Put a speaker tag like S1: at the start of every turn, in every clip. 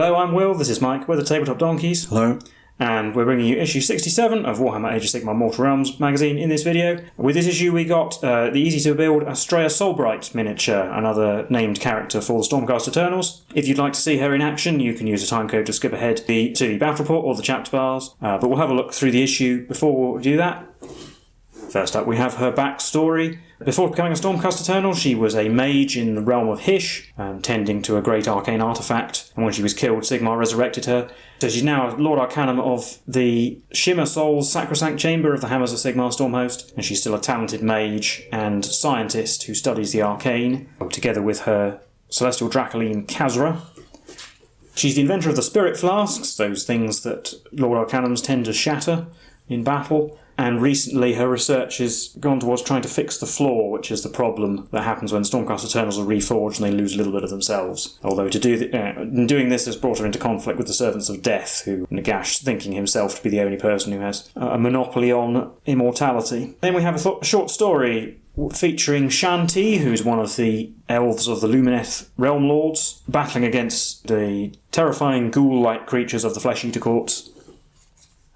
S1: Hello, I'm Will, this is Mike, we're the Tabletop Donkeys.
S2: Hello.
S1: And we're bringing you issue 67 of Warhammer Age of Sigmar Mortal Realms magazine in this video. With this issue we got the easy-to-build Astreia Solbright miniature, another named character for the Stormcast Eternals. If you'd like to see her in action, you can use a timecode to skip ahead to the battle report or the chapter bars, but we'll have a look through the issue before we do that. First up, we have her backstory. Before becoming a Stormcast Eternal, she was a mage in the realm of Hysh, tending to a great arcane artifact, and when she was killed, Sigmar resurrected her. So she's now Lord-Arcanum of the Shimmer Souls Sacrosanct Chamber of the Hammers of Sigmar Stormhost, and she's still a talented mage and scientist who studies the arcane, together with her celestial Dracoline Khazra. She's the inventor of the Spirit Flasks, those things that Lord-Arcanums tend to shatter in battle. And recently her research has gone towards trying to fix the flaw, which is the problem that happens when Stormcast Eternals are reforged and they lose a little bit of themselves. Although doing this has brought her into conflict with the Servants of Death, who Nagash thinking himself to be the only person who has a monopoly on immortality. Then we have a short story featuring Shanti, who's one of the elves of the Lumineth Realm Lords, battling against the terrifying ghoul-like creatures of the Flesh Eater Courts.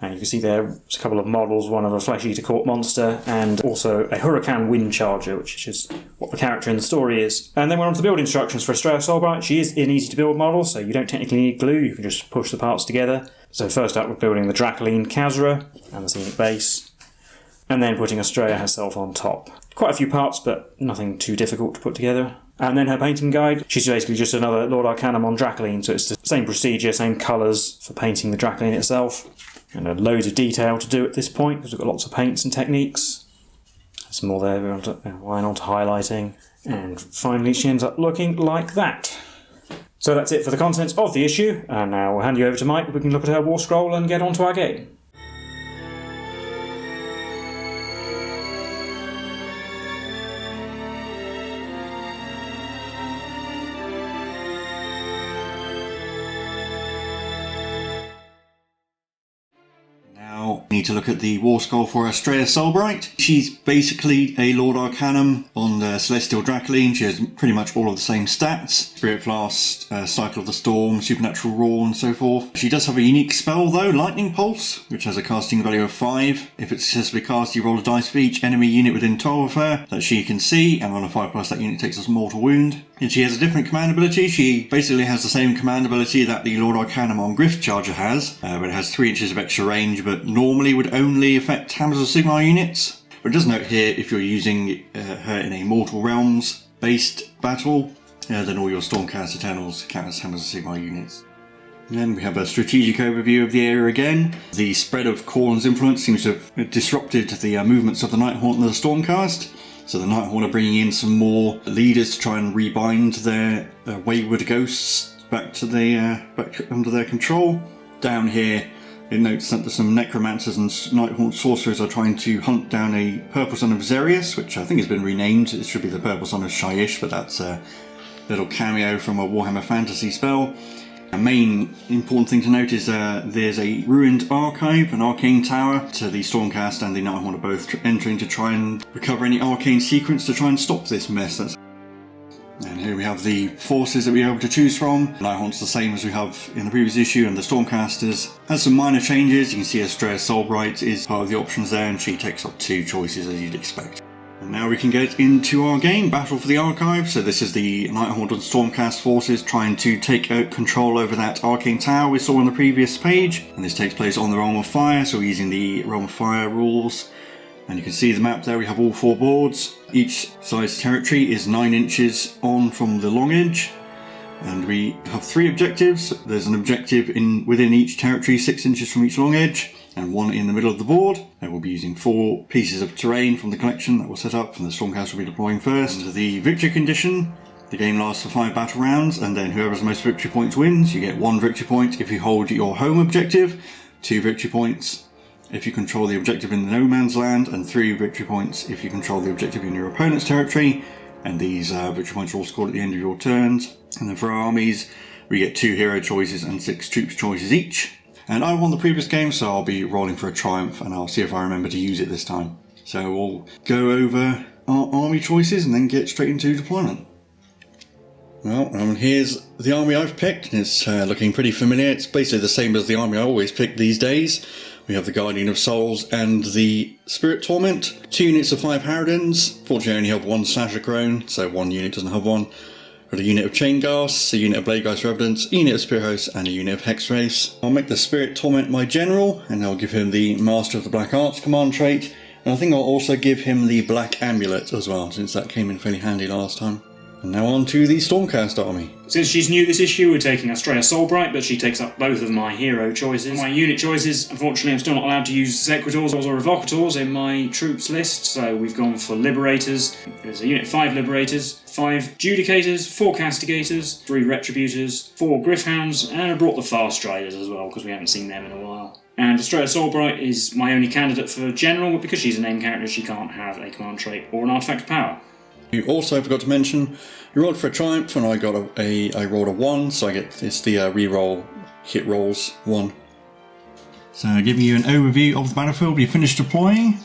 S1: And you can see there's a couple of models, one of a Flesh Eater Court monster, and also a Huracan Wind Charger, which is what the character in the story is. And then we're on to the build instructions for Astreia Solbright. She is an easy-to-build model, so you don't technically need glue, you can just push the parts together. So first up, we're building the Dracoline Khazra and the scenic base, and then putting Astreia herself on top. Quite a few parts, but nothing too difficult to put together. And then her painting guide. She's basically just another Lord-Arcanum on Dracoline, so it's the same procedure, same colours for painting the Dracoline itself. And loads of detail to do at this point, because we've got lots of paints and techniques. Some more there, we're on to highlighting. And finally she ends up looking like that. So that's it for the contents of the issue, and now we'll hand you over to Mike, we can look at her war scroll and get on to our game.
S2: Need to look at the war scroll for Astreia Solbright. She's basically a Lord-Arcanum on the Celestial Dracoline. She has pretty much all of the same stats. Spirit Blast, Cycle of the Storm, Supernatural Roar and so forth. She does have a unique spell though, Lightning Pulse, which has a casting value of 5. If it's successfully cast, you roll a dice for each enemy unit within 12 of her that she can see, and on a 5+, that unit takes a mortal wound. And she has a different command ability. She basically has the same command ability that the Lord-Arcanum on Griff Charger has, but it has 3 inches of extra range, but normally would only affect Hammers of Sigmar units. But it does note here, if you're using her in a Mortal Realms based battle, then all your Stormcast Eternals count as Hammers of Sigmar units. Then we have a strategic overview of the area again. The spread of Khorne's influence seems to have disrupted the movements of the Nighthaunt and the Stormcast. So the Nighthaunt are bringing in some more leaders to try and rebind their wayward ghosts back under their control. Down here, it notes that some necromancers and Nighthaunt sorcerers are trying to hunt down a Purple Son of Xerius, which I think has been renamed. It should be the Purple Son of Shyish, but that's a little cameo from a Warhammer Fantasy spell. A main important thing to note is there's a ruined archive, an arcane tower. So the Stormcast and the Nighthaunt are both entering to try and recover any arcane secrets to try and stop this mess. And here we have the forces that we're able to choose from. Nighthaunt's the same as we have in the previous issue, and the Stormcasters has some minor changes. You can see Astreia Solbright is part of the options there, and she takes up 2 choices as you'd expect. And now we can get into our game, Battle for the Archive. So this is the Nighthaunt and Stormcast forces trying to take control over that arcane tower we saw on the previous page. And this takes place on the Realm of Fire, so we're using the Realm of Fire rules. And you can see the map there, we have all 4 boards. Each side's territory is 9 inches on from the long edge. And we have 3 objectives. There's an objective within each territory, 6 inches from each long edge, and 1 in the middle of the board. And we'll be using 4 pieces of terrain from the collection that we'll set up, and the Stormcast will be deploying first. Under the victory condition, the game lasts for 5 battle rounds, and then whoever has the most victory points wins. You get 1 victory point if you hold your home objective, 2 victory points if you control the objective in the no man's land, and 3 victory points if you control the objective in your opponent's territory. And these victory points are all scored at the end of your turns. And then for our armies, we get 2 hero choices and 6 troops choices each. And I won the previous game, so I'll be rolling for a triumph, and I'll see if I remember to use it this time. So we'll go over our army choices and then get straight into deployment. Well, here's the army I've picked. It's looking pretty familiar. It's basically the same as the army I always pick these days. We have the Guardian of Souls and the Spirit Torment. 2 units of 5 Harridans. Fortunately I only have 1 Slasher Crone, so 1 unit doesn't have 1. Got a unit of Chain Gas, a unit of Blade Geist Revenants, a unit of Spirit Host, and a unit of Hex Race. I'll make the Spirit Torment my general, and I'll give him the Master of the Black Arts command trait. And I think I'll also give him the Black Amulet as well, since that came in fairly handy last time. And now on to the Stormcast army.
S1: Since she's new this issue, we're taking Astreia Solbright, but she takes up both of my hero choices. My unit choices, unfortunately I'm still not allowed to use Sequitors or Evocators in my troops list, so we've gone for Liberators. There's a unit of 5 Liberators, 5 Judicators, 4 Castigators, 3 Retributors, 4 Gryph-hounds, and I brought the Fast Riders as well, because we haven't seen them in a while. And Astreia Solbright is my only candidate for General, but because she's a named character she can't have a command trait or an artifact of power.
S2: You also forgot to mention, you rolled for a triumph and I got I rolled a 1, so I get it's the reroll hit rolls 1. So giving you an overview of the battlefield, we finished deploying.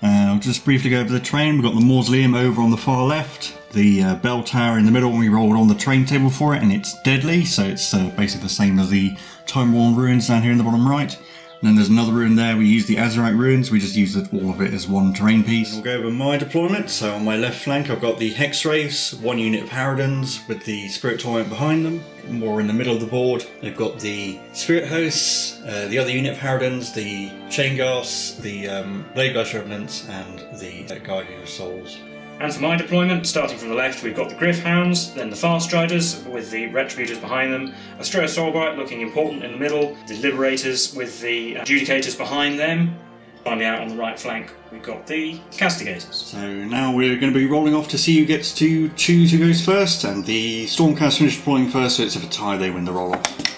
S2: I'll just briefly go over the terrain. We've got the Mausoleum over on the far left, the bell tower in the middle, and we rolled on the terrain table for it, and it's deadly, so it's basically the same as the Time-worn ruins down here in the bottom right. And then there's another ruin there, we use the Azurite ruins, we just use all of it as one terrain piece. We'll go over my deployment, so on my left flank I've got the Hex Race, 1 unit of Harridans with the Spirit Torment behind them. More in the middle of the board, they've got the Spirit Hosts, the other unit of Harridans, the Chain Gas, the Blade Geist Revenants, and the Guardian of Souls.
S1: And for my deployment, starting from the left, we've got the Gryph-hounds, then the Fast Riders with the Retributors behind them, Astreia Solbright looking important in the middle, the Liberators with the Adjudicators behind them. Finally out on the right flank, we've got the Castigators.
S2: So now we're going to be rolling off to see who gets to choose who goes first, and the Stormcast finished deploying first, so it's if a tie they win the roll-off.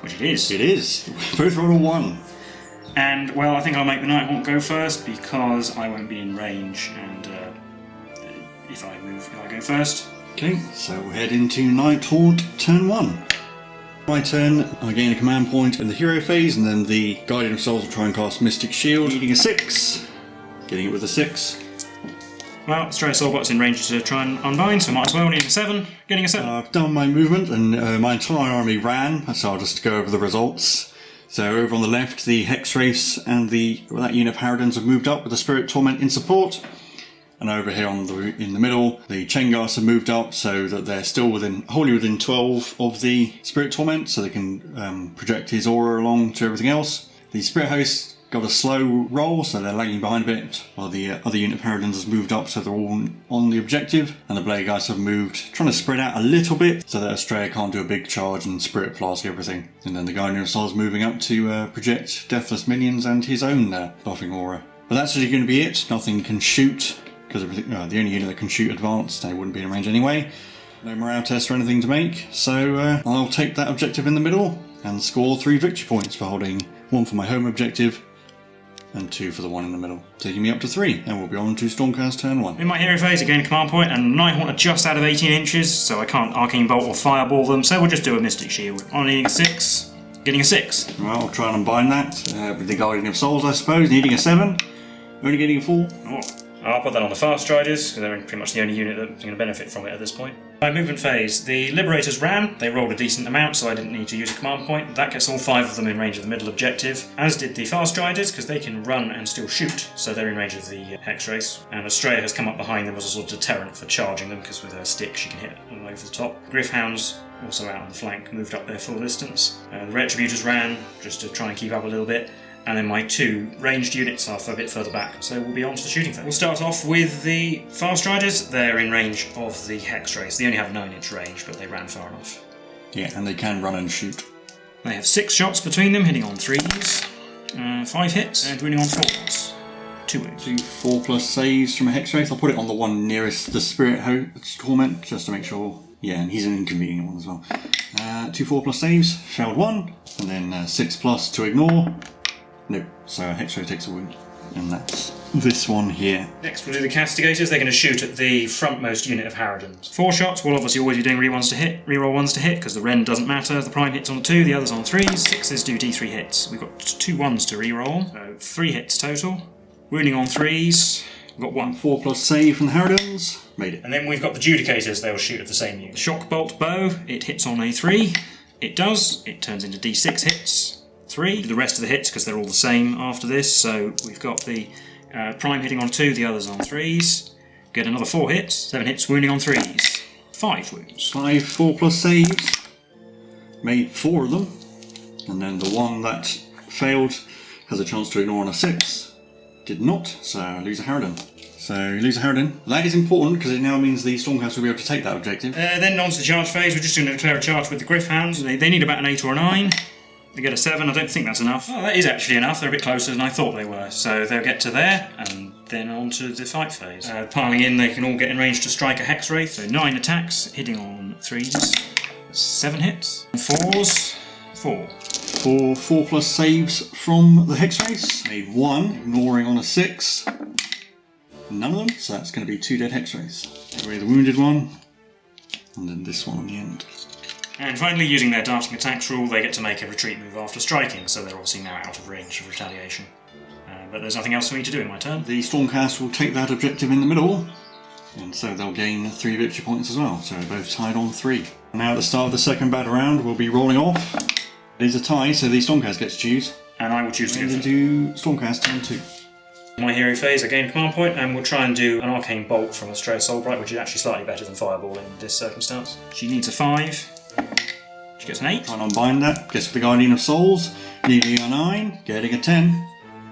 S1: Which it is.
S2: It is. Both roll a 1.
S1: And, well, I think I'll make the Nighthaunt go first because I won't be in range, and if I move, I go first.
S2: Okay, so we'll head into Nighthaunt turn 1. My turn, I gain a command point in the hero phase, and then the Guardian of Souls will try and cast Mystic Shield, needing a 6. Getting it with a 6.
S1: Well, Astreia Solbright's in range to try and unbind, so might as well, needing a 7. Getting a 7.
S2: I've done my movement, and my entire army ran, so I'll just go over the results. So over on the left, the Hex Race and that unit of Harridans have moved up with the Spirit Torment in support. And over here in the middle, the Chain Gas have moved up so that they're still wholly within 12 of the Spirit Torment, so they can project his aura along to everything else. The Spirit Host got a slow roll, so they're lagging behind a bit, while the other unit of Harridans has moved up, so they're all on the objective. And the Blade Geist have moved, trying to spread out a little bit, so that Astreia can't do a big charge and Spirit Flask everything. And then the Guardian of Souls moving up to project Deathless Minions and his own buffing aura. But that's actually going to be it. Nothing can shoot, because the only unit that can shoot advanced, they wouldn't be in range anyway. No morale test or anything to make, so I'll take that objective in the middle and score 3 victory points for holding 1 for my home objective and 2 for the one in the middle, taking me up to 3, and we'll be on to Stormcast turn 1.
S1: In my hero phase, I gain a command point, and Nighthaunt are just out of 18 inches, so I can't Arcane Bolt or Fireball them, so we'll just do a Mystic Shield. I'm needing a 6, getting a 6.
S2: Well, I'll try and unbind that with the Guardian of Souls, I suppose, needing a 7, only getting a 4.
S1: Oh. I'll put that on the Fast Riders, because they're pretty much the only unit that's going to benefit from it at this point. My movement phase, the Liberators ran, they rolled a decent amount, so I didn't need to use a command point. That gets all 5 of them in range of the middle objective, as did the Fast Riders, because they can run and still shoot, so they're in range of the Hex Race. And Astreia has come up behind them as a sort of deterrent for charging them, because with her stick she can hit them over the top. Gryph-hounds, also out on the flank, moved up their full distance. The Retributors ran, just to try and keep up a little bit. And then my 2 ranged units are a bit further back, so we'll be on to the shooting phase. We'll start off with the Fast Riders. They're in range of the Hex Race. They only have 9-inch range, but they ran far enough.
S2: Yeah, and they can run and shoot.
S1: They have 6 shots between them, hitting on 3s, 5 hits, and winning on 4s. 2 wounds.
S2: 2 4+ saves from a Hex Race. I'll put it on the one nearest the Spirit Torment, just to make sure. Yeah, and he's an inconvenient one as well. 2 4+ saves, failed 1, and then 6+ to ignore. No, so Hex Race takes a wound, and that's this one here.
S1: Next we'll do the Castigators. They're going to shoot at the frontmost unit of Harridans. 4 shots, we'll obviously always be doing reroll ones to hit, because the Ren doesn't matter. The Prime hits on a 2, the others on 3s. 6s do D3 hits. We've got 2 1s to reroll, so 3 hits total. Wounding on 3s, We've got 1.
S2: 4+ save from the Harridans. Made it.
S1: And then we've got the Judicators, they'll shoot at the same unit. Shock Bolt Bow, it hits on a 3. It does, it turns into D6 hits. 3. The rest of the hits, because they're all the same after this, so we've got the Prime hitting on 2, the others on 3s. Get another 4 hits, 7 hits, wounding on 3s. 5 wounds.
S2: 5 4+ saves. Made 4 of them. And then the one that failed has a chance to ignore on a 6. Did not, so lose a Harridan. So lose a Harridan. That is important because it now means the Stormcast will be able to take that objective.
S1: Then on to the charge phase, we're just going to declare a charge with the Gryph-hounds. They need about an 8 or a 9. They get a 7, I don't think that's enough. Oh, that is actually enough, they're a bit closer than I thought they were. So they'll get to there, and then on to the fight phase. Piling in, they can all get in range to strike a Hex Wraith. So 9 attacks, hitting on 3s. 7 hits. 4s. 4.
S2: 4+ saves from the Hex Wraiths. Made 1, ignoring on a 6. None of them, so that's going to be 2 dead Hex Wraiths. Get away the wounded one, and then this one on the end.
S1: And finally, using their darting attacks rule, they get to make a retreat move after striking, so they're obviously now out of range of retaliation. But there's nothing else for me to do in my turn.
S2: The Stormcast will take that objective in the middle, and so they'll gain 3 victory points as well, so they're both tied on 3. Now at the start of the second battle round, we'll be rolling off. It is a tie, so the Stormcast gets to choose.
S1: And I will choose to go
S2: first. Do Stormcast turn 2.
S1: My hero phase, I gain a command point, and we'll try and do an arcane bolt from Astreia Solbright, which is actually slightly better than Fireball in this circumstance. She needs a 5. She gets an 8.
S2: Try and unbind that. Gets the Guardian of Souls. Needing a 9. Getting a 10.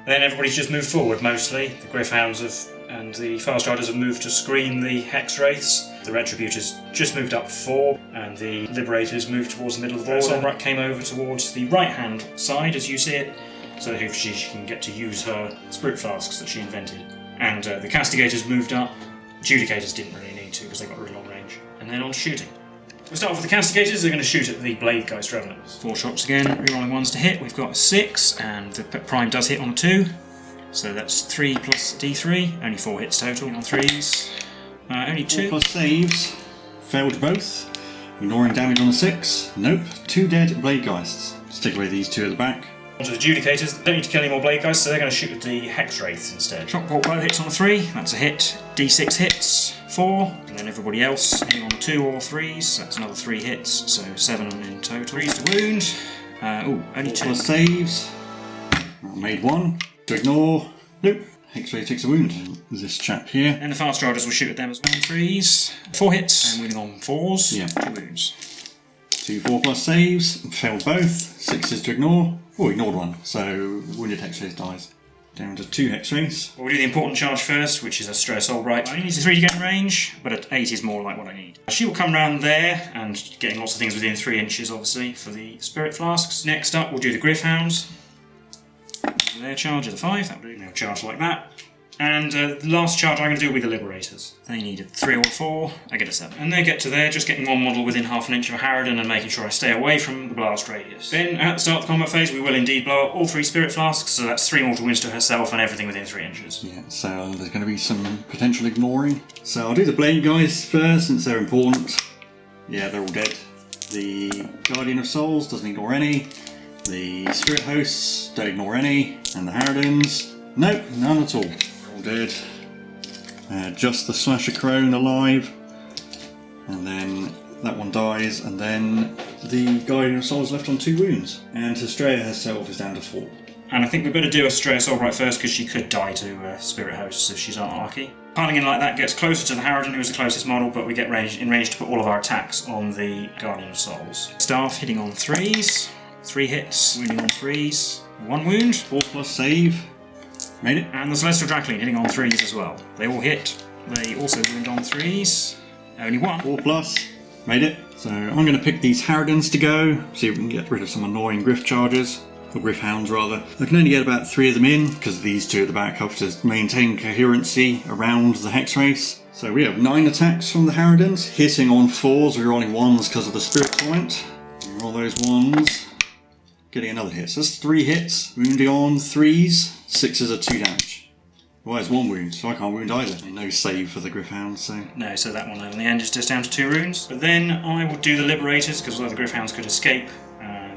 S1: Then everybody's just moved forward mostly. The Gryph-hounds and the Fast Riders have moved to screen the Hex Wraiths. The Retributors just moved up 4, and the Liberators moved towards the middle of the board. Solbright came over towards the right-hand side, as you see it, so that she can get to use her Spirit Flasks that she invented. And the Castigators moved up. Judicators didn't really need to, because they got really long range. And then on to shooting. We'll start off with the Castigators. They're going to shoot at the Bladegeist Revenants. 4 shots again, rerolling 1s to hit. We've got a 6, and the Prime does hit on a 2. So that's 3 plus D3, only 4 hits total on 3s. Only 2.
S2: 4+ saves. Failed both. Ignoring damage on a 6. Nope. 2 dead Bladegheists. Stick away these 2 at the back.
S1: Onto the Judicators. Don't need to kill any more Bladegheists, so they're going to shoot at the Hex Wraiths instead. Shockbolt Bow hits on a 3. That's a hit. D6 hits. 4. And then everybody else hitting on 2 or 3s. That's another 3 hits, so 7 in total. 3s to wound. Only 2.
S2: 4+ saves. Made 1. To ignore. Nope. X-ray takes a wound. This chap here.
S1: And the Fast Riders will shoot at them as well. 3s. 4 hits. And wounding on 4s.
S2: Yeah.
S1: 2 wounds.
S2: 2 4+ saves. Failed both. 6s to ignore. Oh, ignored 1. So wounded X-rays dies. Down to 2 X-rays.
S1: We'll do the important charge first, which is Astreia Solbright. I only need a 3 to get in range, but at 8 is more like what I need. She will come round there, and getting lots of things within 3 inches, obviously, for the Spirit Flasks. Next up, we'll do the Gryph-hounds. Their charge is a 5, that will do. They'll charge like that. And the last charge I'm going to do will be the Liberators. They need a 3 or 4, I get a 7. And they get to there, just getting 1 model within half an inch of a Harridan and making sure I stay away from the blast radius. Then, at the start of the combat phase, we will indeed blow up all 3 Spirit Flasks, so that's 3 mortal wounds to herself and everything within 3 inches.
S2: Yeah, so there's going to be some potential ignoring. So I'll do the Blade guys first, since they're important. Yeah, they're all dead. The Guardian of Souls doesn't ignore any. The Spirit Hosts don't ignore any. And the Harridans, nope, none at all. All dead. Just the Slasher Crone alive. And then that one dies, and then the Guardian of Souls left on 2 wounds. And Astreia herself is down to 4.
S1: And I think we better do Astreia Solbright first, because she could die to Spirit Hosts if she's unlucky. Piling in like that gets closer to the Harridan, who is the closest model, but we get in range to put all of our attacks on the Guardian of Souls. Staff hitting on 3s, 3 hits, wounding on 3s, 1 wound.
S2: 4+ save. Made it.
S1: And the Celestial Drackling hitting on 3s as well. They all hit. They also wound on 3s. Only 1.
S2: 4+. Made it. So I'm going to pick these Harridans to go, see if we can get rid of some annoying Gryph charges. Or Gryph-hounds rather. I can only get about 3 of them in, because these 2 at the back have to maintain coherency around the Hex Race. So we have 9 attacks from the Harridans, hitting on 4s, we're rolling 1s because of the Spirit Point. Roll those 1s. Getting another hit. So that's 3 hits, wounding on 3s, 6s are 2 damage. Well, there's 1 wound, so I can't wound either. No save for the Gryph-hounds, so...
S1: No, so that one in the end is just down to 2 runes. But then I will do the Liberators, because although the Gryph-hounds could escape,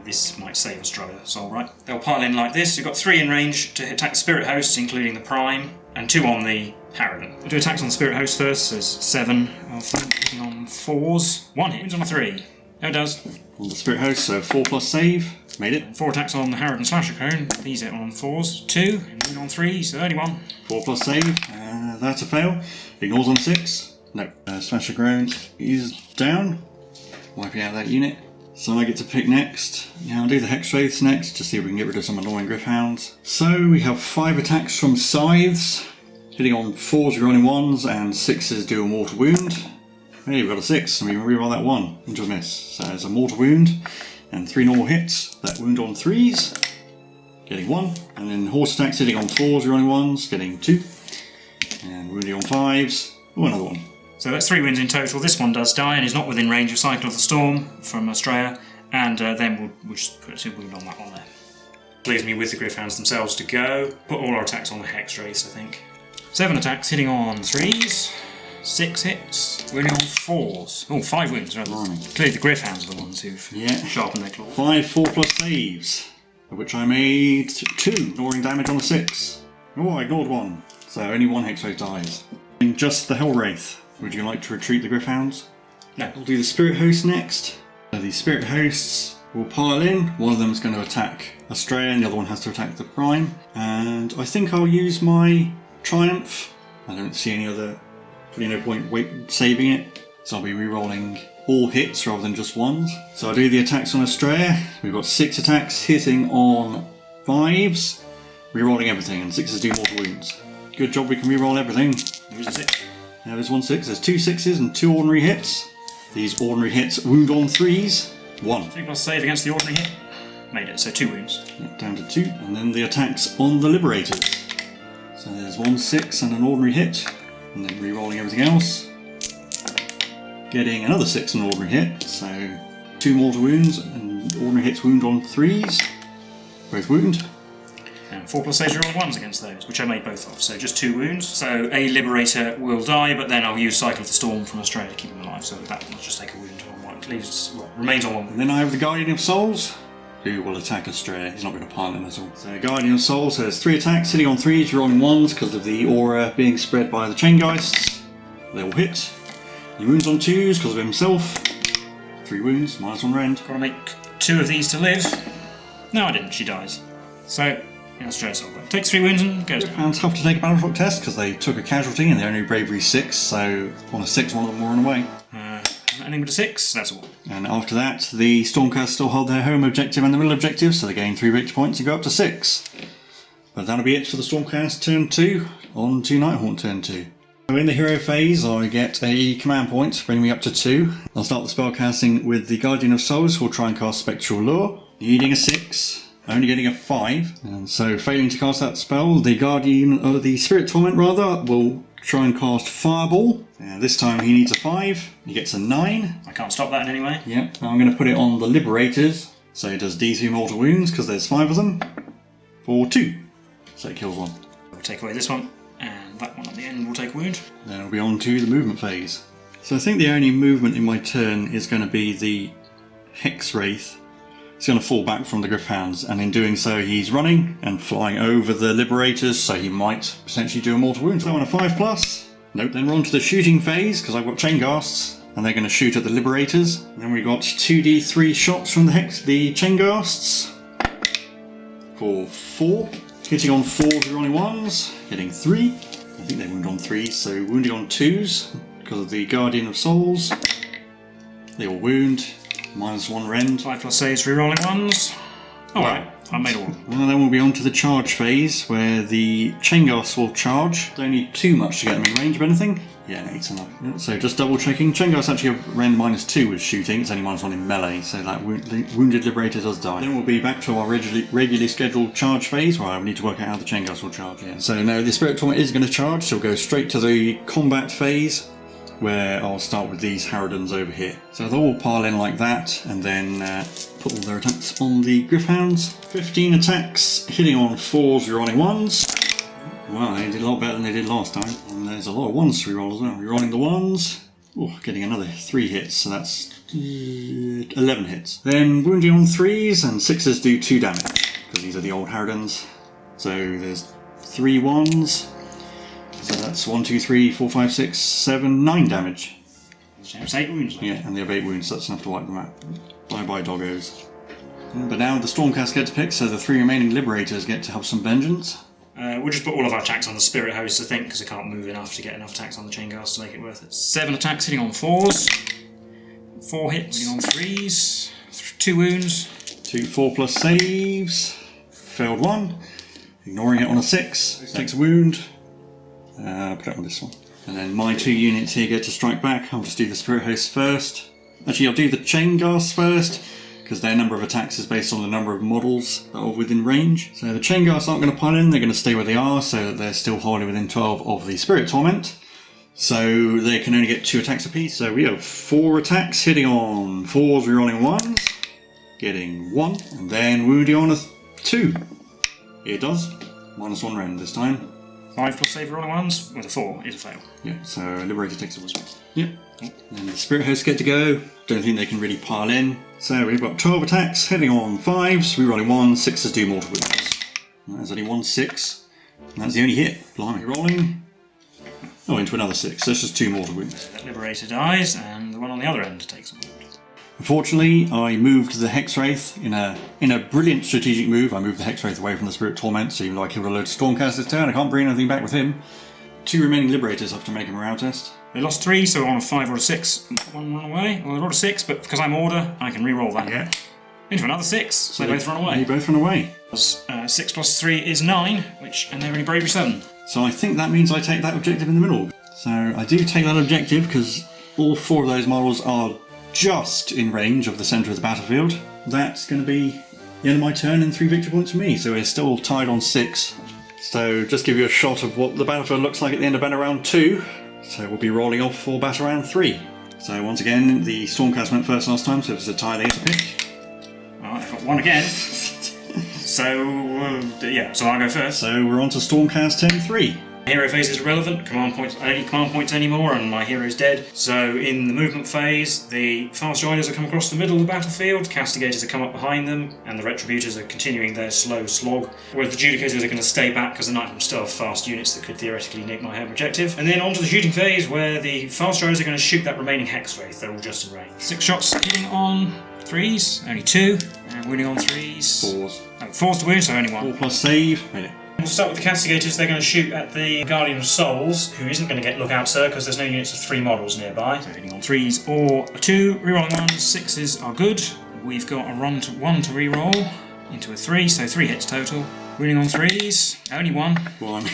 S1: this might save Astreia Solbright. They'll pile in like this. You've got 3 in range to attack the Spirit Hosts, including the Prime, and 2 on the Harridan. We'll do attacks on the Spirit Host first, so there's 7 of them, hitting on 4s. 1 hit, wins on a 3. Oh, it does.
S2: On the Spirit Host, so 4+ save. Made it.
S1: 4 attacks on the Harridan Slasher Cone. These hit on 4s. 2, win on 3, so only 1.
S2: 4+ save. That's a fail. Ignores on 6. No. Slasher Cone is down. Wiping out that unit. So I get to pick next. Yeah, I'll do the Hex Wraiths next to see if we can get rid of some annoying Gryph-hounds. So we have 5 attacks from Scythes. Hitting on 4s, rerolling 1s, and 6s do a mortal wound. Hey, we've got a 6, and we can reroll that 1 into a miss. So there's a mortal wound, and 3 normal hits. That wound on 3s, getting 1. And then horse attacks hitting on 4s, rerolling 1s, getting 2. And wounding on 5s, oh, another 1.
S1: So that's 3 wins in total. This one does die and is not within range of Cycle of the Storm from Astreia, and then we'll just put a wound on that one there. Leaves me with the Gryph-hounds themselves to go. Put all our attacks on the Hex Wraiths, I think. 7 attacks hitting on 3s, 6 hits, wounding on 4s. Oh, 5 wins rather. Clearly the Gryph-hounds are the ones who've sharpened their claws.
S2: 5 4+ saves, of which I made 2, ignoring damage on a 6. Oh, I ignored 1, so only 1 Hex Wraith dies. In just the Hell Wraith, would you like to retreat the Gryph-hounds?
S1: No.
S2: We'll do the Spirit Host next. So the Spirit Hosts will pile in. One of them is going to attack Astreia and the other one has to attack the Prime. And I think I'll use my Triumph. I don't see any other, no point saving it. So I'll be re-rolling all hits rather than just ones. So I'll do the attacks on Astreia. We've got 6 attacks hitting on 5s, re-rolling everything, and 6s do mortal wounds. Good job we can re-roll everything.
S1: There's a 6.
S2: Now there's 1 6, there's 2 6s and 2 ordinary hits. These ordinary hits wound on 3s, 1.
S1: 3+ save against the ordinary hit. Made it, so 2 wounds.
S2: Down to 2, and then the attacks on the Liberators. So there's 1 6 and an ordinary hit, and then re-rolling everything else. Getting another 6 and an ordinary hit, so 2 mortal wounds, and ordinary hits wound on 3s. Both wound.
S1: And 4+ saves roll 1s against those, which I made both of, so just 2 wounds. So a Liberator will die, but then I'll use Cycle of the Storm from Astreia to keep him alive, so that will just take a wound on 1. Remains on 1.
S2: And then I have the Guardian of Souls, who will attack Astreia. He's not going to pile in at all. So Guardian of Souls has 3 attacks, hitting on 3s, rolling 1s because of the aura being spread by the Chaingeists. They will hit. He wounds on 2s because of himself. 3 wounds, -1 rend.
S1: Gotta make 2 of these to live. No, I didn't, she dies. So, Astreia Solbright takes 3 wounds and goes down.
S2: Gryph-hounds have to take a Battletop test because they took a casualty and they're only bravery 6, so on a 6 one of them will run away.
S1: Anything with a 6, that's a 1.
S2: And after that, the Stormcast still hold their home objective and the middle objective, so they gain 3 victory points and go up to 6. But that'll be it for the Stormcast turn 2, on to Nighthaunt turn 2. So in the hero phase, I get a command point, bringing me up to 2. I'll start the spellcasting with the Guardian of Souls, who will try and cast Spectral Lure, needing a 6. Only getting a 5, and so failing to cast that spell, the the Spirit Torment will try and cast Fireball. This time he needs a 5, he gets a 9.
S1: I can't stop that in any way.
S2: Yep, now I'm going to put it on the Liberators, so it does D3 mortal wounds, because there's 5 of them, for 2, so it kills 1.
S1: We'll take away this one, and that one at the end will take a wound.
S2: Then we'll be on to the movement phase. So I think the only movement in my turn is going to be the Hex Wraith. He's going to fall back from the Gryph-hounds, and in doing so he's running and flying over the Liberators, so he might potentially do a mortal wound. So on a 5+, nope, then we're on to the shooting phase, because I've got Chaingeists, and they're going to shoot at the Liberators. And then we've got 2d3 shots from the Chaingeists, for 4, hitting on 4s, rolling 1s, getting 3. I think they wound on 3s, so wounding on 2s, because of the Guardian of Souls. They all wound. -1 rend.
S1: 5+ saves, re-rolling 1s. Oh well, I made a 1.
S2: Well, then we'll be on to the charge phase, where the Chaingeists will charge. Don't need too much to get them in range of anything. Yeah, 8's enough. Yeah, so just double checking. Chaingeists actually have rend -2 with shooting. It's only -1 in melee, so that wounded Liberator does die. Then we'll be back to our regularly scheduled charge phase, where I need to work out how the Chaingeists will charge. Yeah. So now the Spirit Torment is going to charge, so we'll go straight to the combat phase, where I'll start with these Harridans over here. So they'll all pile in like that, and then put all their attacks on the Gryph-hounds. 15 attacks, hitting on 4s, rerolling 1s. Wow, they did a lot better than they did last time. And there's a lot of 1s to reroll as well. Rerolling the 1s. Oh, getting another 3 hits, so that's 11 hits. Then wounding on 3s, and 6s do 2 damage, because these are the old Harridans. So there's 3 1s. So that's 1, 2, 3, 4, 5, 6, 7, 9 damage.
S1: So it's 8 wounds left.
S2: Yeah, and they have 8 wounds, so that's enough to wipe them out. Bye bye, doggos. But now the Stormcast get to pick, so the 3 remaining Liberators get to have some vengeance.
S1: We'll just put all of our attacks on the Spirit Host, I think, because I can't move enough to get enough attacks on the Chainghast to make it worth it. 7 attacks hitting on 4s. 4 hits hitting on 3s. 2 wounds.
S2: 2 4+ saves. Failed 1. Ignoring it on a 6. Takes a wound. Put it on this one. And then my 2 units here get to strike back. I'll just do the Spirit Host first. Actually, I'll do the Chainghast first, because their number of attacks is based on the number of models that are within range. So the Chainghasts aren't going to pile in, they're going to stay where they are, so that they're still wholly within 12 of the Spirit Torment. So they can only get 2 attacks apiece. So we have 4 attacks hitting on 4s, rerolling 1s, getting 1, and then wounding on a 2. It does. -1 rend this time.
S1: 5 plus save rolling 1s with a 4 is a fail.
S2: Yeah, so Liberator takes a whistle. Yep. And the Spirit Hosts get to go. Don't think they can really pile in. So we've got 12 attacks, hitting on 5s, rerolling 1, 6s do mortal wounds. There's only 1 6. And that's the only hit. Blimey, rolling. Oh, into another 6. So it's just 2 mortal wounds.
S1: That Liberator dies, and the one on the other end takes a wound.
S2: Unfortunately, I moved the Hexwraith in a brilliant strategic move. I moved the Hexwraith away from the Spirit Torment, so even though I killed a load of Stormcast this turn, I can't bring anything back with him. 2 remaining Liberators have to make a morale test.
S1: They lost 3, so on a 5 or a 6, 1 run away. Well, they rolled a 6, but because I'm Order, I can re-roll that.
S2: Yeah.
S1: Into another 6, so they both run away.
S2: They both run away.
S1: 6 plus 3 is 9, and they're only bravery 7.
S2: So I think that means I take that objective in the middle. So I do take that objective because all 4 of those models are just in range of the centre of the battlefield. That's going to be the end of my turn and 3 victory points for me, so we're still tied on 6. So just give you a shot of what the battlefield looks like at the end of battle round 2. So we'll be rolling off for battle round 3. So once again, the Stormcast went first last time, so if it's a tie they get to pick.
S1: Alright, I've got 1 again. So I'll go first.
S2: So we're on to Stormcast turn 3.
S1: Hero phase is irrelevant, command points anymore, and my hero's dead. So in the movement phase, the Fast Riders have come across the middle of the battlefield, Castigators have come up behind them, and the Retributors are continuing their slow slog, whereas the Judicators are going to stay back because the Nighthaunt still have fast units that could theoretically nick my home objective. And then on to the shooting phase, where the Fast Riders are going to shoot that remaining Hexwraith. They're all just in range. 6 shots hitting on 3s, only 2, and wounding on 3s.
S2: 4s.
S1: 4s to wound, so only 1.
S2: 4 plus save. Made it.
S1: We'll start with the Castigators. They're going to shoot at the Guardian of Souls, who isn't going to get Lookout Sir because there's no units of 3 models nearby. So hitting on 3s or a 2, rerolling 1s, 6s are good. We've got a 1 to reroll into a 3, so 3 hits total. Wounding on 3s, only 1.
S2: 1.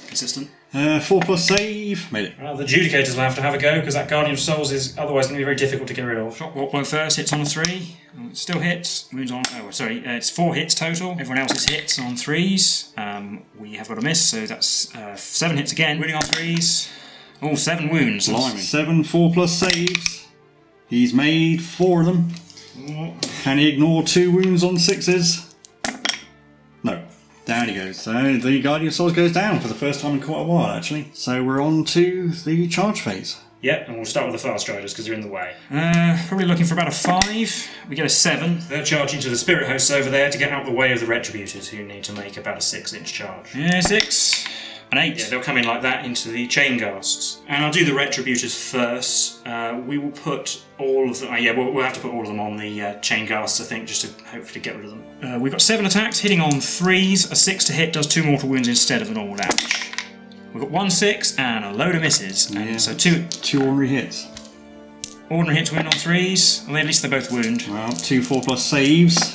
S1: Consistent.
S2: 4 plus save. Made it.
S1: Well, the Judicators will have to have a go because that Guardian of Souls is otherwise going to be very difficult to get rid of. Shot blow first, hits on a 3. It still hits. Wounds on. Oh, sorry. It's 4 hits total. Everyone else's hits on 3s. We have got a miss, so that's 7 hits again. Wounding on 3s. Oh, 7 wounds.
S2: Blimey. 7 4 plus saves. He's made 4 of them. Can he ignore 2 wounds on 6s? No. Down he goes. So the Guardian of Souls goes down for the first time in quite a while, actually. So we're on to the charge phase.
S1: Yep, and we'll start with the Fast Riders because they're in the way. Probably looking for about a 5. We get a 7. They're charging to the Spirit Hosts over there to get out of the way of the Retributors, who need to make about a 6-inch charge. Yeah, 6. An 8. Yeah, they'll come in like that into the Chainghasts. And I'll do the Retributors first. We will put all of them... we'll have to put all of them on the Chainghasts, I think, just to hopefully get rid of them. We've got 7 attacks, hitting on 3s. A 6 to hit does 2 mortal wounds instead of a normal damage. We've got 1 6 and a load of misses.
S2: Yeah.
S1: And so 2
S2: ordinary hits.
S1: Ordinary hits win on 3s. Well, at least they both wound.
S2: Well, 2 4 plus saves.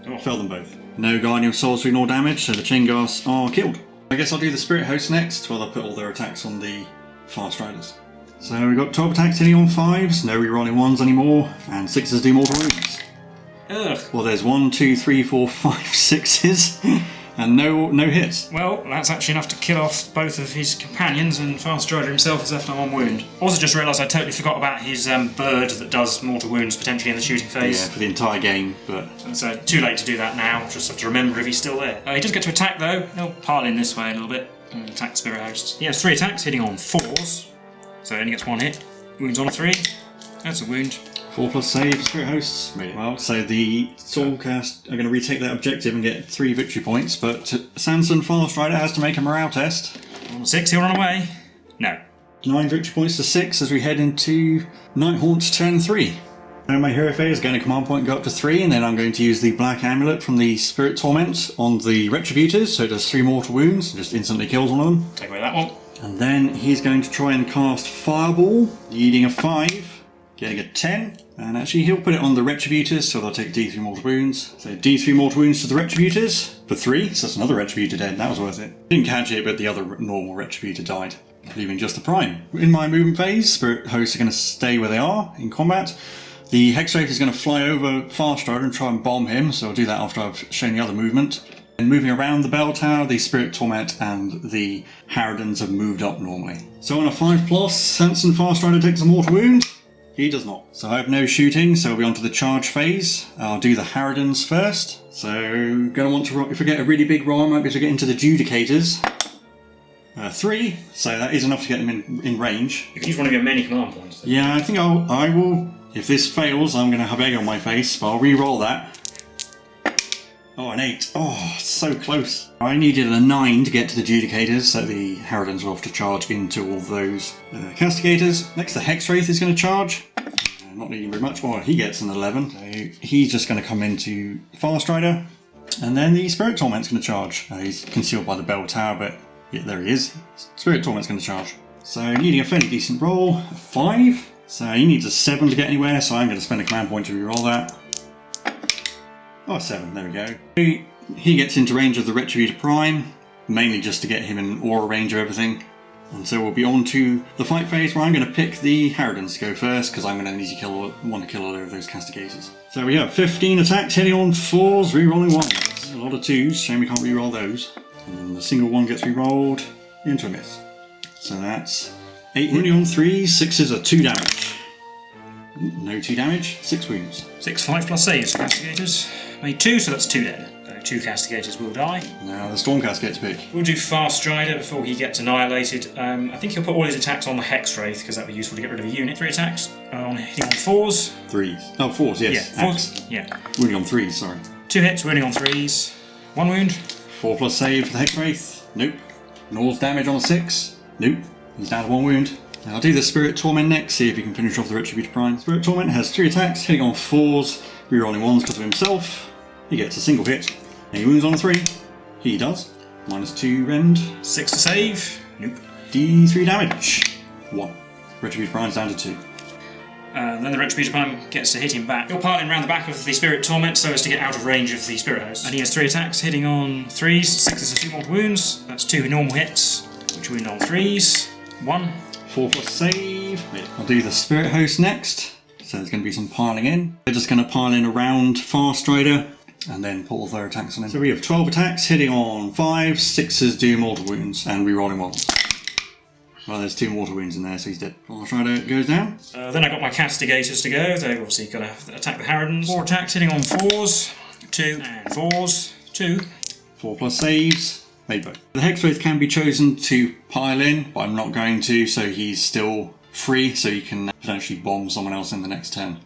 S1: Oh.
S2: Fell them both. No Guardian of Souls to ignore damage, so the Chainghasts are killed. I guess I'll do the Spirit Host next, while I put all their attacks on the Fast Riders. So we've got 12 attacks hitting on 5s, no rerolling 1s anymore, and 6s do mortal wounds.
S1: Ugh.
S2: Well, there's 1, 2, 3, 4, 5, 6s, and no hits.
S1: Well, that's actually enough to kill off both of his companions, and Fast Rider himself is left on 1 wound. Also just realised I totally forgot about his bird that does mortal wounds potentially in the shooting phase.
S2: Yeah, for the entire game, but...
S1: So too late to do that now, just have to remember if he's still there. He does get to attack though. He'll pile in this way a little bit and attack the Spirit Hosts. He has 3 attacks, hitting on 4s, so he only gets 1 hit. Wounds on a 3, that's a wound.
S2: 4 plus save, Spirit Hosts. Made it. Well, so the Stormcast are going to retake that objective and get 3 victory points, but Sanson Fast Rider has to make a morale test.
S1: On 6, he'll run away. No.
S2: 9 victory points to 6 as we head into Nighthaunt turn 3. Now my hero phase is going to command point go up to 3, and then I'm going to use the black amulet from the Spirit Torment on the Retributors, so it does 3 mortal wounds, just instantly kills one of them.
S1: Take away that one.
S2: And then he's going to try and cast Fireball, needing a 5, getting a 10, and actually he'll put it on the Retributors, so they'll take D3 mortal wounds. So D3 mortal wounds to the Retributors for 3, so that's another Retributor dead, that was worth it. Didn't catch it, but the other normal Retributor died, leaving just the Prime. In my movement phase, Spirit Hosts are going to stay where they are in combat. The Hexwraith is going to fly over Farstrider and try and bomb him, so I'll do that after I've shown the other movement. And moving around the bell tower, the Spirit Torment and the Harridans have moved up normally. So on a 5+, Hanson Farstrider takes a mortal wound. He does not. So I have no shooting, so we'll be on to the charge phase. I'll do the Harridans first. So going to want to, if I get a really big roll, I might be able to get into the Judicators. 3, so that is enough to get them in range.
S1: You can use one of your many command points.
S2: Yeah, I think I will. If this fails, I'm going to have egg on my face, but I'll re-roll that. Oh, an 8. Oh, so close. I needed a 9 to get to the Judicators, so the Harridans will have to charge into all those Castigators. Next, the Hexwraith is going to charge. Not needing very much. Well, he gets an 11. So he's just going to come into Farstrider. And then the Spirit Torment's going to charge. He's concealed by the bell tower, but yeah, there he is. Spirit Torment's going to charge. So needing a fairly decent roll, a 5. So he needs a 7 to get anywhere, so I'm going to spend a command point to reroll that. Oh, 7, there we go. He gets into range of the Retributor Prime, mainly just to get him in aura range of everything. And so we'll be on to the fight phase, where I'm going to pick the Harridans to go first, because I'm going to need to want to kill all of those Castigators. So we have 15 attacks, hitting on 4s, re-rolling 1s. A lot of 2s, shame we can't re-roll those. And then the single 1 gets re-rolled into a miss. So that's 8 wounding on 3s, 6s are 2 damage. No 2 damage, 6 wounds.
S1: 6 5+ saves for Castigators. Made 2, so that's 2 dead. So 2 Castigators will die.
S2: Now the Stormcast gets pick.
S1: We'll do Farstrider before he gets annihilated. I think he'll put all his attacks on the Hexwraith, because that would be useful to get rid of a unit. 3 attacks on hitting on 4s.
S2: 3s. Oh, 4s, yes.
S1: Yeah, 4s. Yeah.
S2: Wounding on 3s, sorry.
S1: 2 hits, wounding on 3s. 1 wound.
S2: 4+ save for the Hexwraith. Nope. Gnaws damage on a 6. Nope. He's down to 1 wound. Now I'll do the Spirit Torment next, see if he can finish off the Retributor Prime. Spirit Torment has 3 attacks, hitting on 4s, rerolling 1s because of himself. He gets a single hit. Any wounds on a 3? He does. -2 rend.
S1: 6 to save. Nope.
S2: D3 damage. 1. Retributor Prime's down to 2.
S1: Then the Retributor Prime gets to hit him back. He'll piling around the back of the Spirit Torment so as to get out of range of the Spirit Host. And he has 3 attacks, hitting on 3s, 6s are 2 mortal wounds. That's 2 normal hits, which wound on 3s. 1.
S2: 4+ save. I'll do the Spirit Host next. So there's going to be some piling in. They're just going to pile in around Farstrider and then put all their attacks on him. So we have 12 attacks, hitting on 5, 6s do mortal wounds, and rerolling 1. Well, there's 2 mortal wounds in there, so he's dead. Farstrider goes down. Then
S1: I got my Castigators to go. They're obviously going to attack the Harridans. 4 attacks, hitting on 4s, 2, and 4s, 2.
S2: 4+ saves. Made both. The Hexwraith can be chosen to pile in, but I'm not going to, so he's still free, so he can potentially bomb someone else in the next turn.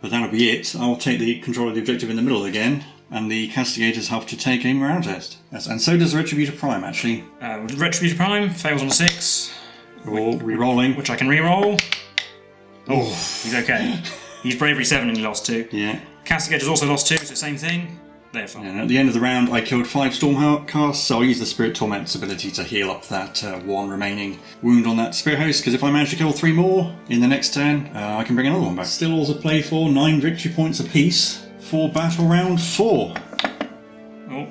S2: But that'll be it. I'll take the control of the objective in the middle again, and the Castigators have to take a morale test. Yes, and so does Retributor Prime, actually.
S1: Retributor Prime fails on a 6.
S2: Re-rolling.
S1: Which I can re-roll. Oh, he's okay. He's Bravery 7 and he lost 2.
S2: Yeah.
S1: Castigators also lost 2, so same thing. They're fine.
S2: And at the end of the round, I killed 5 Stormcasts, so I'll use the Spirit Torment's ability to heal up that 1 remaining wound on that Spirit Host, because if I manage to kill 3 more in the next turn, I can bring another one back. Still all to play for, 9 victory points apiece for battle round 4.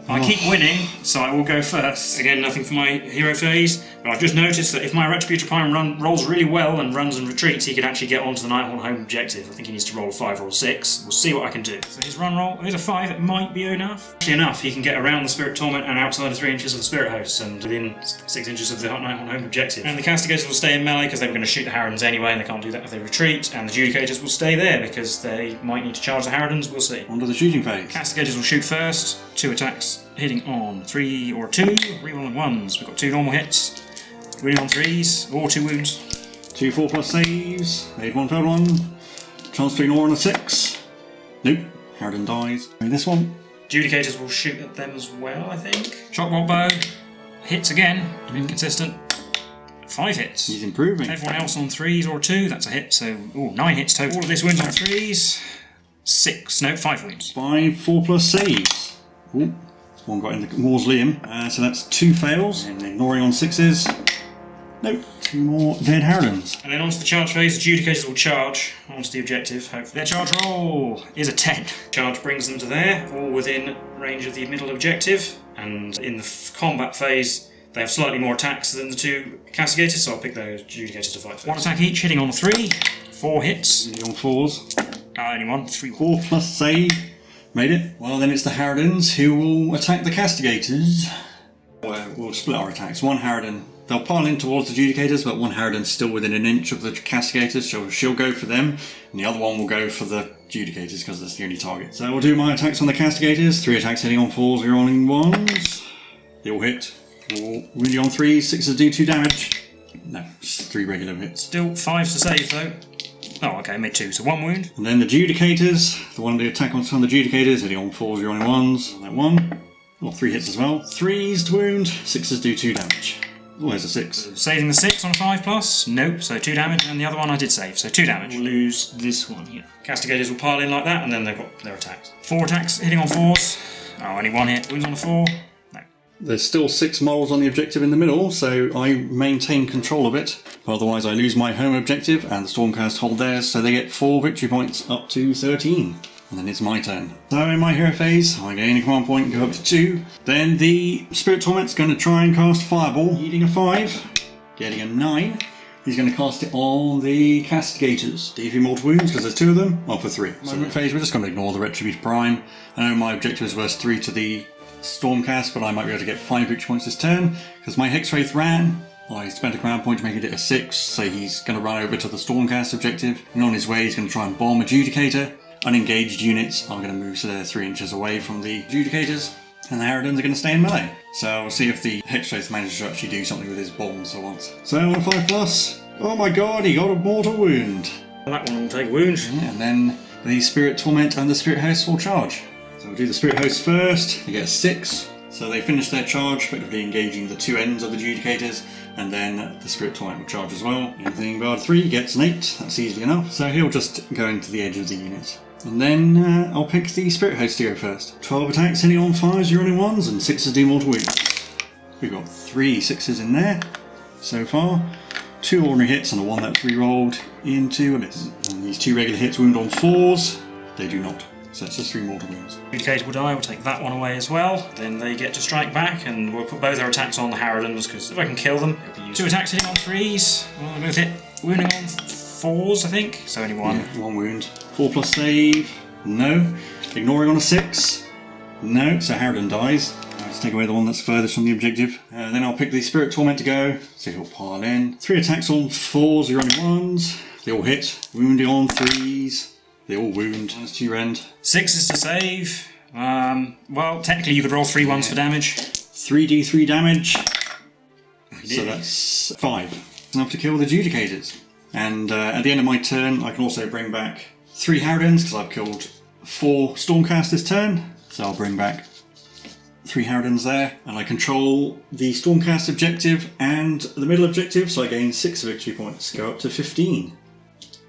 S1: I keep winning, so I will go first. Again, nothing for my hero phase, but I've just noticed that if my Retributor Prime rolls really well and runs and retreats, he can actually get onto the Nighthaunt home objective. I think he needs to roll a 5 or a 6. We'll see what I can do. So his run roll is a 5. It might be enough. Actually enough, he can get around the Spirit Torment and outside of 3 inches of the Spirit Host and within 6 inches of the Nighthaunt home objective. And the Castigators will stay in melee because they were going to shoot the Harridans anyway, and they can't do that if they retreat. And the Judicators will stay there because they might need to charge the Harridans. We'll see.
S2: On to the shooting phase.
S1: Castigators will shoot first. 2 attacks. Hitting on 3 or 2, rerolling 1s. We've got 2 normal hits, wounding on 3s, or 2 wounds.
S2: 2 4+ saves, made 1 failed 1, chance to ignore on a 6. Nope, Harridan dies. And this one.
S1: Judicators will shoot at them as well, I think. Shockbolt bow, hits again, inconsistent. 5 hits.
S2: He's improving.
S1: Everyone else on 3s or 2, that's a hit, so 9 hits total. All of this wounds on 3s. 5 wounds.
S2: 5 4+ saves. Ooh, one got in the mausoleum, so that's 2 fails. And ignoring on 6s. Nope, 2 more dead Harridans.
S1: And then onto the charge phase, the Adjudicators will charge onto the objective, hopefully. Their charge roll is a 10. Charge brings them to there, all within range of the middle objective. And in the combat phase, they have slightly more attacks than the 2 Castigators, so I'll pick those Adjudicators to fight first. 1 attack each, hitting on 3. 4 hits.
S2: Really on 4s.
S1: Only 1. 3.
S2: 4+ save. Made it. Well, then it's the Harridans who will attack the Castigators. We'll split our attacks. 1 Harridan. They'll pile in towards the Adjudicators, but 1 Harridan's still within an inch of the Castigators, so she'll go for them, and the other one will go for the Adjudicators because that's the only target. So we'll do my attacks on the Castigators. 3 attacks hitting on 4s, 0 on 1s. They all hit. 4 wounding on 3s, 6s do 2 damage. No, just 3 regular hits.
S1: Still 5 to save though. Oh, okay, made 2, so 1 wound.
S2: And then the Adjudicators. The one the attack on some of the Adjudicators, hitting on 4s, 0 on 1s. And that 1. Well, 3 hits as well. 3s to wound, 6s do 2 damage. Oh, there's a 6.
S1: Saving the 6 on a 5+? Nope, so 2 damage, and the other one I did save, so 2 damage. We'll lose this one here. Castigators will pile in like that, and then they've got their attacks. 4 attacks, hitting on 4s. Oh, only 1 hit. Wounds on a 4. No.
S2: There's still 6 models on the objective in the middle, so I maintain control of it. Otherwise I lose my home objective, and the Stormcast hold theirs, so they get 4 victory points up to 13. And then it's my turn. So in my hero phase, I gain a command point and go up to 2. Then the Spirit Torment's going to try and cast Fireball, eating a 5, getting a 9. He's going to cast it on the Castigators. D3 mortal wounds, because there's 2 of them. Well, for 3. So in phase, we're just going to ignore the Retributive Prime. I know my objective is worth 3 to the Stormcast, but I might be able to get 5 victory points this turn, because my Hexwraith ran. I spent a command point to make it a 6, so he's going to run over to the Stormcast objective. And on his way, he's going to try and bomb Adjudicator. Unengaged units are going to move so they're 3 inches away from the Adjudicators, and the Harridans are going to stay in melee. So we'll see if the Hexwraith manages to actually do something with his bombs for once. So on a 5+, oh my god, he got a mortal wound.
S1: That one will take a wound.
S2: Yeah, and then the Spirit Torment and the Spirit Host will charge. So we'll do the Spirit Host first. They get a 6. So they finish their charge, effectively engaging the 2 ends of the Adjudicators, and then the Spirit Torment will charge as well. Anything bar 3 gets an 8, that's easy enough. So he'll just go into the edge of the unit. And then I'll pick the Spirit Host to go first. 12 attacks hitting on 5s, 0 on 1s, and 6s do mortal wounds. We've got 3 6s in there so far. 2 ordinary hits and a 1 that's re-rolled into a miss. And these 2 regular hits wound on 4s, they do not. So it's just 3 mortal wounds.
S1: Adjudicator will die, we'll take that one away as well. Then they get to strike back, and we'll put both our attacks on the Harridans, because if I can kill them, it'll be useful. 2 attacks hitting on 3s, well, they both hit, wounding on 4s, I think, so only 1.
S2: Yeah, 1 wound. 4+ save, no. Ignoring on a 6, no, so Harridan dies. Let's take away the one that's furthest from the objective. Then I'll pick the Spirit Torment to go, so he'll pile in. 3 attacks on 4s, 0 on 1s, they all hit. Wounding on 3s, they all wound. That's 2 rend.
S1: 6s to save. Well, technically you could roll 3 ones for damage.
S2: 3d3 damage. So that's 5. Enough to kill the Adjudicators. And at the end of my turn, I can also bring back 3 Harridans, because I've killed 4 Stormcast this turn. So I'll bring back 3 Harridans there. And I control the Stormcast objective and the middle objective, so I gain 6 victory points, go up to 15.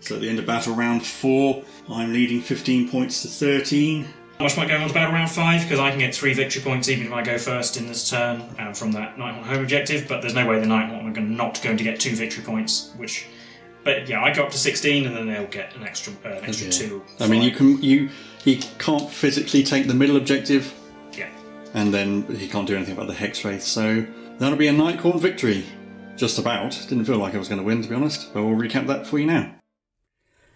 S2: So at the end of battle round 4, I'm leading 15 points to 13.
S1: I might go on to battle round 5, because I can get 3 victory points even if I go first in this turn from that Nighthaunt home objective, but there's no way the Nighthaunt are not going to get 2 victory points, which... But yeah, I go up to 16, and then they'll get an extra 2.
S2: I mean, he can't physically take the middle objective.
S1: Yeah.
S2: And then he can't do anything about the Hexwraith, so that'll be a Nighthaunt victory. Just about. Didn't feel like I was going to win, to be honest, but we'll recap that for you now.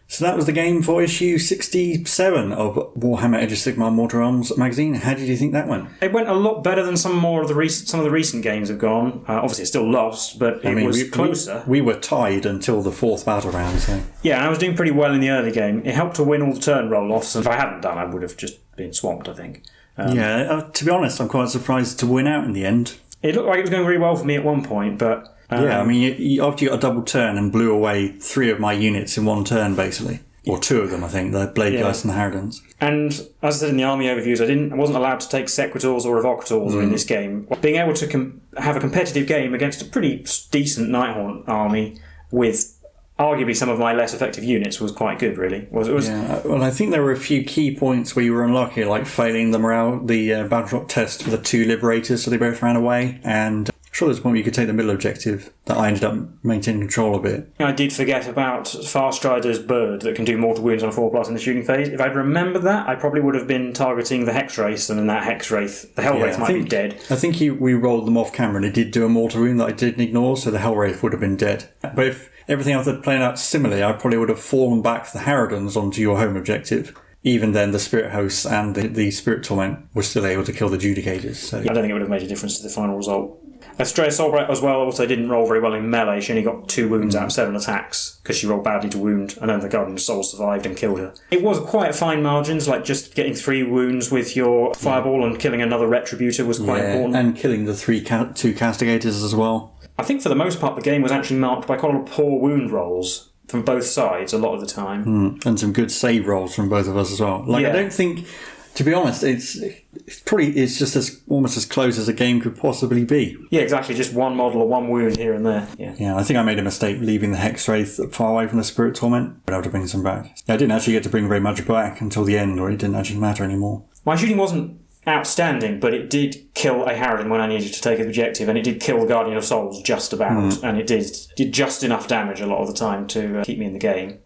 S2: So that was the game for issue 67 of Warhammer Age of Sigmar Mortal Realms magazine. How did you think that went?
S1: It went a lot better than some of the recent games have gone. Obviously, it's still lost, but it was closer.
S2: We were tied until the 4th battle round. So
S1: yeah, and I was doing pretty well in the early game. It helped to win all the turn roll-offs, and if I hadn't done, I would have just been swamped, I think.
S2: To be honest, I'm quite surprised to win out in the end.
S1: It looked like it was going really well for me at one point, but...
S2: I mean, after you got a double turn and blew away 3 of my units in one turn, basically.
S3: Or two of them, I think, the Blade Geist and the Harridans.
S1: And as I said in the army overviews, I wasn't allowed to take Sequitors or Evocators in this game. Being able to have a competitive game against a pretty decent Nighthaunt army with arguably some of my less effective units was quite good, really.
S3: Yeah, well, I think there were a few key points where you were unlucky, like failing the Battletop test for the 2 Liberators, so they both ran away, and I'm sure there's a point where you could take the middle objective that I ended up maintaining control of it.
S1: I did forget about Farstrider's bird that can do mortal wounds on a 4+ in the shooting phase. If I'd remembered that, I probably would have been targeting the Hexwraith, and then that Hexwraith, the Hellwraith might be dead.
S3: I think we rolled them off camera and it did do a mortal wound that I didn't ignore, so the Hellwraith would have been dead. But if everything else had played out similarly, I probably would have fallen back the Harridans onto your home objective. Even then, the Spirit Hosts and the Spirit Torment were still able to kill the Judicators. So.
S1: I don't think it would have made a difference to the final result. Astreia Solbright as well also didn't roll very well in melee. She only got 2 wounds out of 7 attacks because she rolled badly to wound, and then the Guardian of Souls survived and killed her. It was quite fine margins, like just getting 3 wounds with your Fireball and killing another Retributor was quite important.
S3: And killing the 2 Castigators as well.
S1: I think for the most part the game was actually marked by quite a lot of poor wound rolls from both sides a lot of the time.
S3: And some good save rolls from both of us as well. I don't think, to be honest, it's just almost as close as a game could possibly be.
S1: Yeah, exactly. Just one model or one wound here and there.
S3: Yeah, I think I made a mistake leaving the Hexwraith far away from the Spirit Torment. But I have to bring some back. I didn't actually get to bring very much back until the end, or it didn't actually matter anymore.
S1: My shooting wasn't outstanding, but it did kill a Harridan when I needed to take an objective, and it did kill the Guardian of Souls just about, and it did just enough damage a lot of the time to keep me in the game.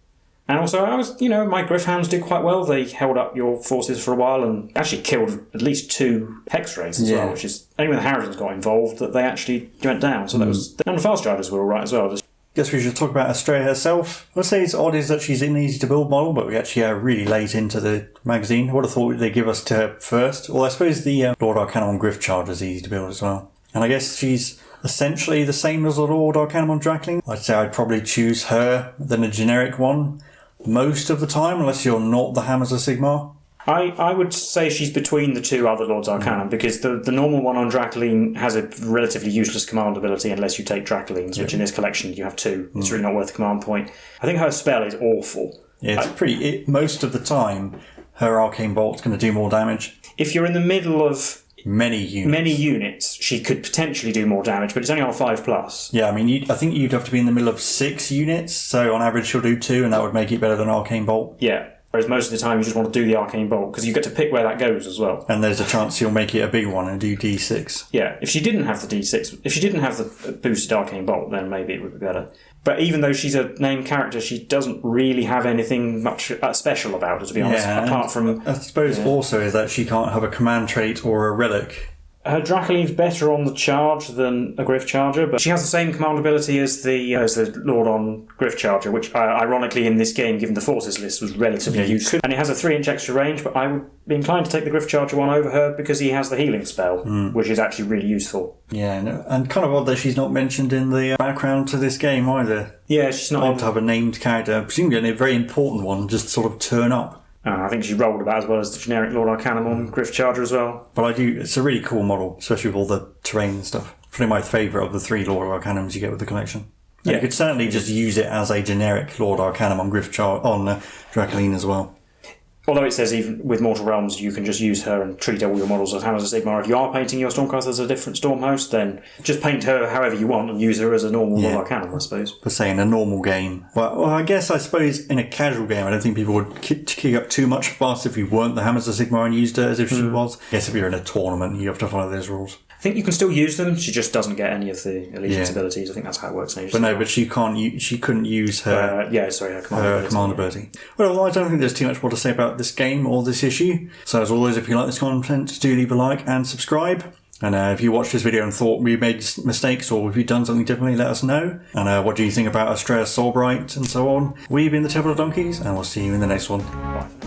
S1: And also, my Griffhounds did quite well. They held up your forces for a while and actually killed at least 2 Hexwraiths as well, which is only when the Harridans got involved that they actually went down. So that was, and the Farstriders were alright as well.
S3: Guess we should talk about Astreia herself. I'd say it's odd is that she's an easy to build model, but we actually are really late into the magazine. I would have thought they'd give us to her first. Well, I suppose the Lord-Arcanum Griffcharger is easy to build as well. And I guess she's essentially the same as the Lord-Arcanum Drackling. I'd say I'd probably choose her than a generic one most of the time, unless you're not the Hammers of Sigmar.
S1: I would say she's between the 2 other Lords Arcanum, because the normal one on Drackling has a relatively useless command ability unless you take Dracklings, which in this collection you have 2. It's really not worth the command point. I think her spell is awful.
S3: Yeah, it's most of the time, her Arcane Bolt's going to do more damage.
S1: If you're in the middle of
S3: many
S1: units, she could potentially do more damage, but it's only on 5+.
S3: Yeah, I mean, I think you'd have to be in the middle of 6 units, so on average she'll do 2, and that would make it better than Arcane Bolt.
S1: Yeah. Whereas most of the time you just want to do the Arcane Bolt, because you get to pick where that goes as well.
S3: And there's a chance you'll make it a big one and do D6.
S1: Yeah, if she didn't have the D6, if she didn't have the boosted Arcane Bolt, then maybe it would be better. But even though she's a named character, she doesn't really have anything much special about her, to be honest, apart from...
S3: I suppose also is that she can't have a command trait or a relic.
S1: Her Drackling's better on the charge than a Griffcharger, but she has the same command ability as the Lord on Griffcharger, which ironically in this game, given the forces list, was relatively useful. And it has a 3-inch extra range, but I would be inclined to take the Griffcharger one over her because he has the healing spell, which is actually really useful.
S3: Yeah, and kind of odd that she's not mentioned in the background to this game either.
S1: Yeah, she's not...
S3: Odd to have a named character, presumably a very important one, just sort of turn up.
S1: I think she rolled about as well as the generic Lord-Arcanum on Griffcharger as well.
S3: But it's a really cool model, especially with all the terrain and stuff. Probably my favourite of the 3 Lord-Arcanums you get with the collection. And you could certainly just use it as a generic Lord-Arcanum on Dracoline as well.
S1: Although it says even with Mortal Realms you can just use her and treat all your models as Hammers of Sigmar. If you are painting your Stormcast as a different Storm host, then just paint her however you want and use her as a normal Lord-Arcanum, I suppose.
S3: For say in a normal game. Well, I suppose in a casual game I don't think people would kick up too much fuss if you weren't the Hammers of Sigmar and used her as if she was. Yes, if you're in a tournament you have to follow those rules.
S1: I think you can still use them. She just doesn't get any of the allegiance abilities. I think that's how it works.
S3: But she can't. She couldn't use her.
S1: Her
S3: command ability. Well, I don't think there's too much more to say about this game or this issue. So as always, if you like this content, do leave a like and subscribe. And if you watched this video and thought we made mistakes or if you've done something differently, let us know. And what do you think about Astreia Solbright and so on? We've been the Tabletop Donkeys, and we'll see you in the next one. Bye.